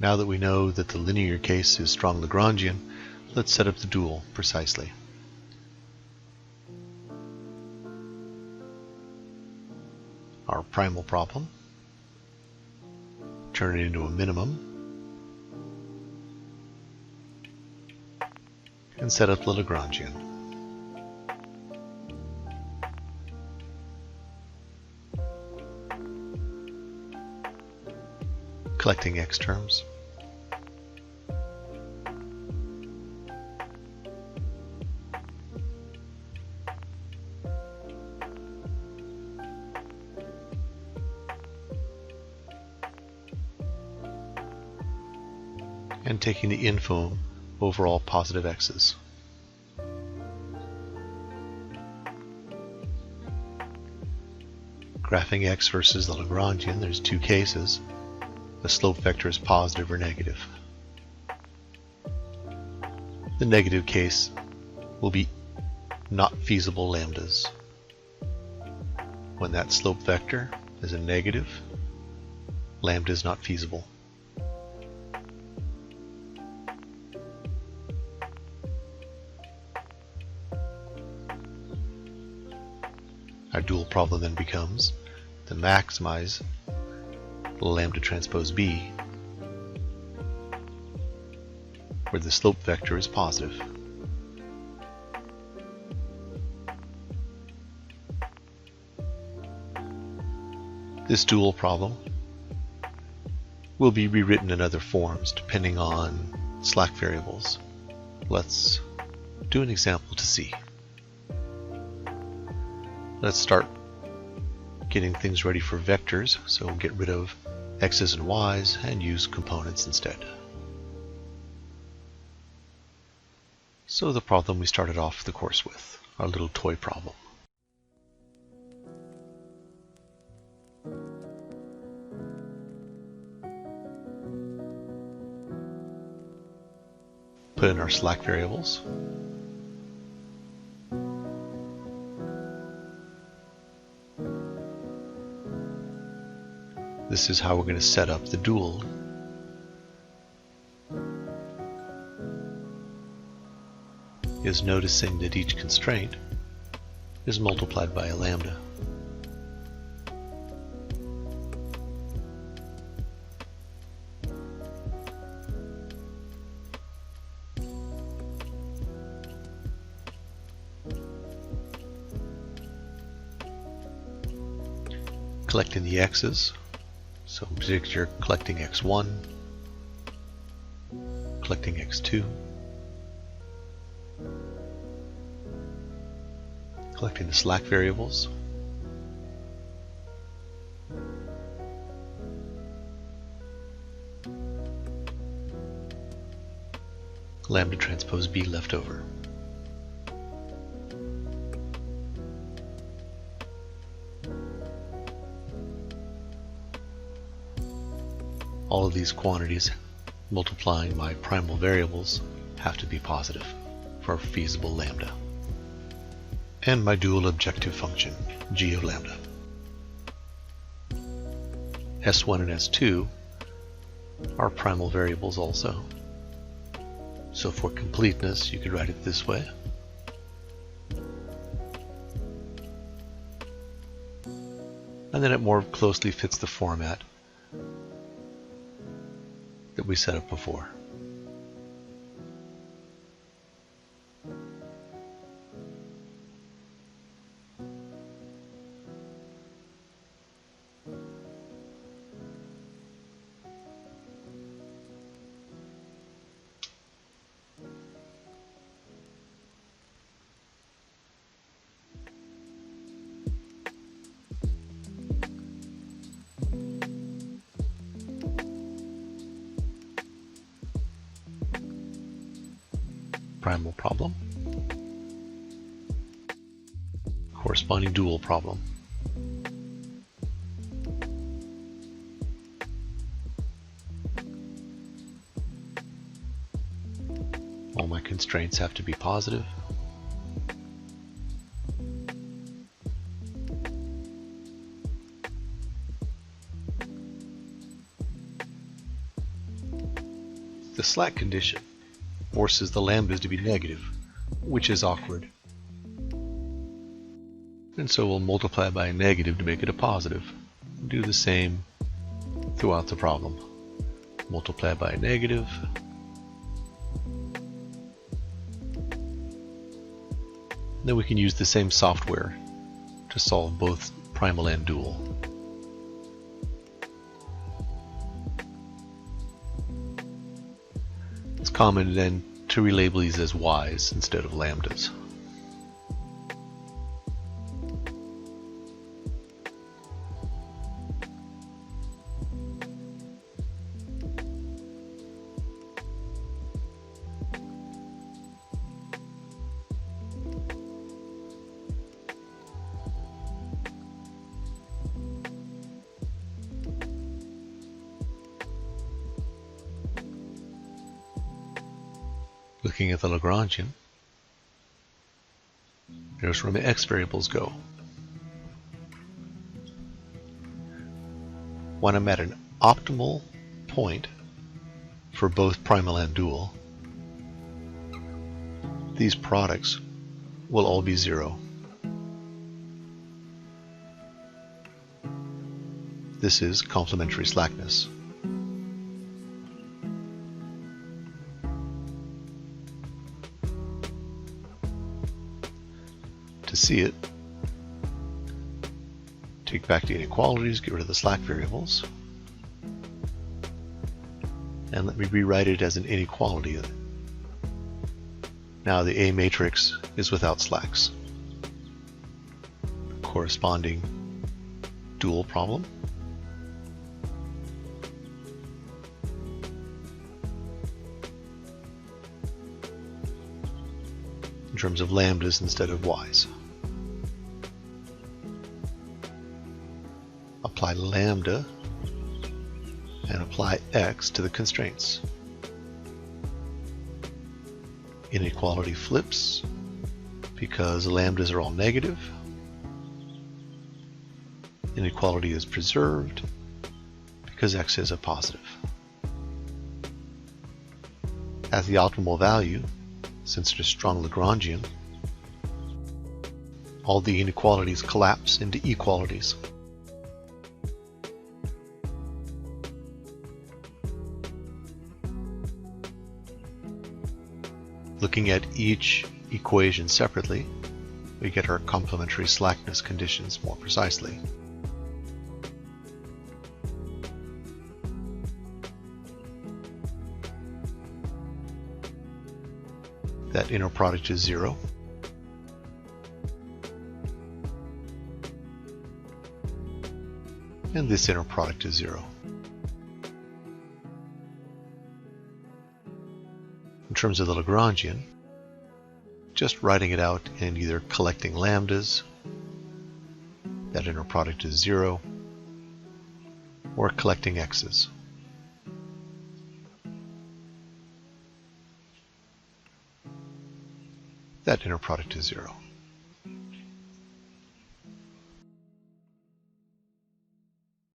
Now that we know that the linear case is strong Lagrangian, let's set up the dual precisely. Our primal problem, turn it into a minimum, and set up the Lagrangian. Collecting x terms. And taking the info over all positive x's. Graphing x versus the Lagrangian, there's two cases. The slope vector is positive or negative. The negative case will be not feasible lambdas. When that slope vector is a negative, lambda is not feasible. Our dual problem then becomes to maximize lambda transpose b, where the slope vector is positive. This dual problem will be rewritten in other forms depending on slack variables. Let's do an example to see. Let's start getting things ready for vectors, so we'll get rid of x's and y's and use components instead. So the problem we started off the course with, our little toy problem. Put in our slack variables. This is how we're going to set up the dual. Is noticing that each constraint is multiplied by a lambda. Collecting the x's. So in particular, collecting x1, collecting x2, collecting the slack variables, lambda transpose b left over. All of these quantities multiplying my primal variables have to be positive for a feasible lambda. And my dual objective function, g of lambda. S1 and S2 are primal variables also. So for completeness, you could write it this way. And then it more closely fits the format that we set up before. Primal problem, corresponding dual problem. All my constraints have to be positive. The slack condition forces the lambdas to be negative, which is awkward. And so we'll multiply by a negative to make it a positive. Do the same throughout the problem. Multiply by a negative. Then we can use the same software to solve both primal and dual. It's common then to relabel these as y's instead of lambdas. Looking at the Lagrangian, here's where my x variables go. When I'm at an optimal point for both primal and dual, these products will all be 0. This is complementary slackness. To see it, take back the inequalities, get rid of the slack variables, and let me rewrite it as an inequality. Now the A matrix is without slacks. Corresponding dual problem. In terms of lambdas instead of y's. Apply lambda and apply x to the constraints. Inequality flips because the lambdas are all negative. Inequality is preserved because x is a positive. At the optimal value, since it's a strong Lagrangian, all the inequalities collapse into equalities. Looking at each equation separately, we get our complementary slackness conditions more precisely. That inner product is 0. And this inner product is 0. In terms of the Lagrangian, just writing it out in either collecting lambdas, that inner product is 0, or collecting x's. That inner product is 0.